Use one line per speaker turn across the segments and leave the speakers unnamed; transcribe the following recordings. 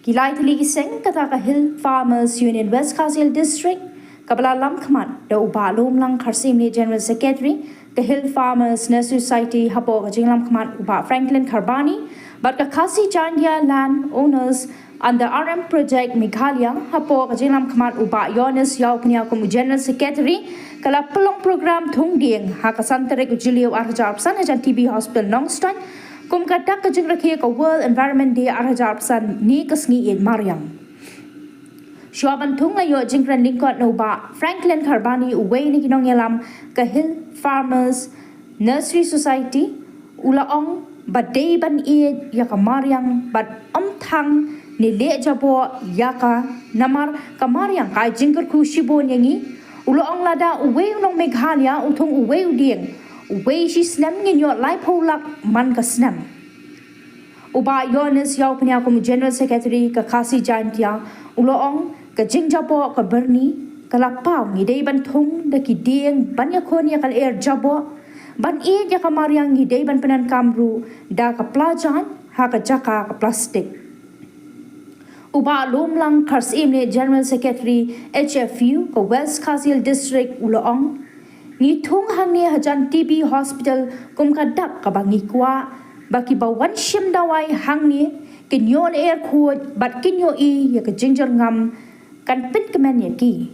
Kilai tali Seng kata ka Hill Farmers Union West Khasi Hills District kabala lam khamat da uba lom lang kharsim ni General Secretary ka Hill Farmers Nursery Society hapo ka jinglam khamat uba Franklin Kharbani but ka Khasi Jandia land owners under RM project Meghalaya hapo ka jinglam khamat uba Yonis yaw pnya ko General Secretary kala pelong program thung dieng ha ka santere ko Julio arjar san ajan TB Hospital Nongstan kum kadak ka jing rakhe ka World Environment Day arjar san ni kasngi in Mariam Shuaban thung ayo jingran lingkot no ba Franklin Kharbani uway ni kinong yalam ka Hill Farmers Nursery Society ulaong badai ban i ya ka Mariam bad thang ni le jabo ya ka namar ka Mariam ka jingkar khu shibo nyangi ulaong lada uway ulong Meghalaya uthong uway udieng uway shi snam ngin yo lai pholak man ka snam uba Yonis yaw pnya ko General Secretary ka Khasi Jantia ulaong ka jingjapo ka berni kala pau ngi dei ban thung da ki dieng ban ya khon ya kal air jabo ban e ya ka Mariam ngi dei ban penan kamru da ka plajan ha ka jaka ka plastic uba lomlang kharsim ne General Secretary HFU ka West Khasi Hills District ulaong ni thung hang ni hajan TB Hospital kum ka dak ka bangi kwa baki ba wan shim dawai hang ni kinyon air khod bat kinyo i ya ka jinjar ngam kan pin kemen ya ki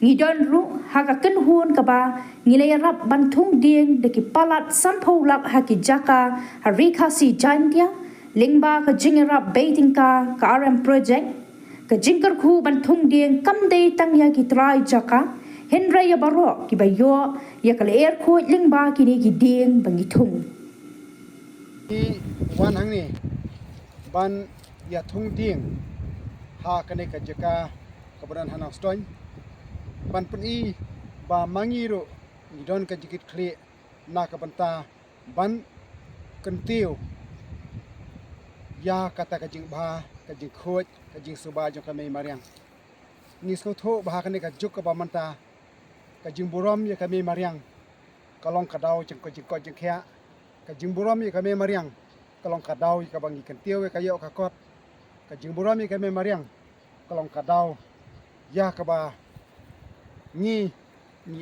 ni don ru ha ka ken hun ka ba ni le rap ban thung ding de ki palat sampho lak ha ki jaka ha ri Khasi Jandia lingba ka jingrap baiting ka RM project ka jingkar khu ban thung ding kam dei tang ya ki trai jaka Hendra ya baro ki bayo ya kala air ko lingba kini ki dieng bangi thung
i wan hang ni ban ya thung dieng ha kane ka jaka kabaran hanang stoin ban pun i ba mangi ro ni don ka jikit khle na ka banta ban kentiu ya kata ka jing ba ka jing khoj ka jing suba jong ka mei mariang ni sko tho ba kane ka juk ka ba manta ka jing buram ya kami mariang kalong kadau jeng ko jeng khia ka jing buram ya kami mariang kalong kadau ka bangi kentiu ka yo ka kot ka jing buram ya kami mariang kalong kadau ya ka ba ni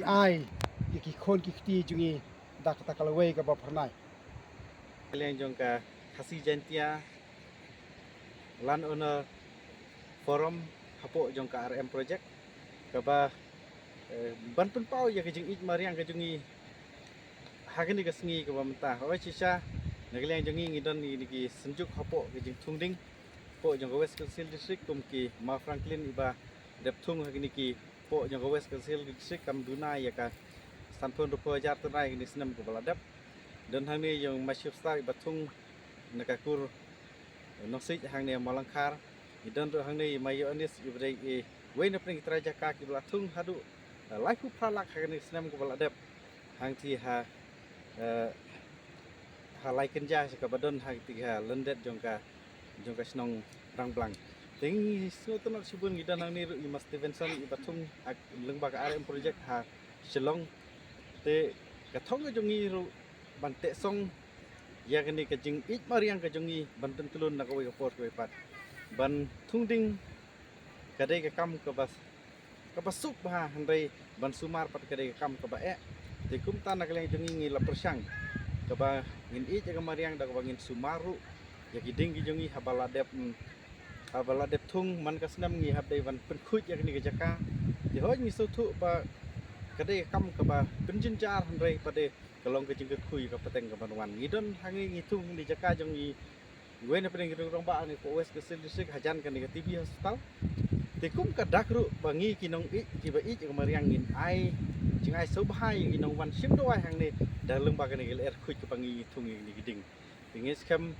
ai ya ki khon ki ti jungi dak ta kalawei ka ba pharnai
kalian jong ka Khasi Jantia land owner forum hapo jong ka RM project ka ba ban pun pau ya kejing ik mariang kejungi hagini kasngi ka bamta oi chisha nagliang jongi ngidon ni ki senjuk hapo kejing thungding po jong West Khasi Hills District kum ki ma Franklin iba dep thung hagini ki po jong West Khasi Hills District kam dunai ya ka sanpon rupo jar tunai ni senam ko baladap dan hang ni jong masyuf star iba thung nakakur nosik hang ni malangkar idon hang ni mayo anis ibrei e wein pring traja ka ki bala thung hadu lai ku phalak hagani senam ko baladap hang ti ha lai kenja ka badon hang ti ha lendet jong ka snong rang blang ting so tonok sibun gidan hang ni i mas Stevenson i bathung lengba ka RM project ha Shillong te ka thong jong i ru ban te song ya kani ka jing ik mariang ka jong i ban ten tulun na ko we port we pat ban thung ding ka dei ka kam ka bas kapasuk bah handai ban sumar pat kadai kam ka ba te kum ta nak leng jongi ngi la persang ka ba ngin i jaga mariang da ka ngin sumaru ya giding gi jongi habala dep thung man ka snam ngi habdai ban pen khuj ya ni ka jaka te hoj mi so thu ba kadai kam ka ba penjin jar handai pade kalong ka jingka khui ka pateng ka banwan ngi don hangi ngi thung ni jaka jongi gue na pedeng rong ba ni ko West Khasi Hills hajan kan ni ka TB hospital tikum ka dakru bangi kinong i kiba i ka mariang in ai jing ai so bahai kinong wan sim do ai hang ni dalung ba ka ni er khuj ka bangi thung ni giding tingis kam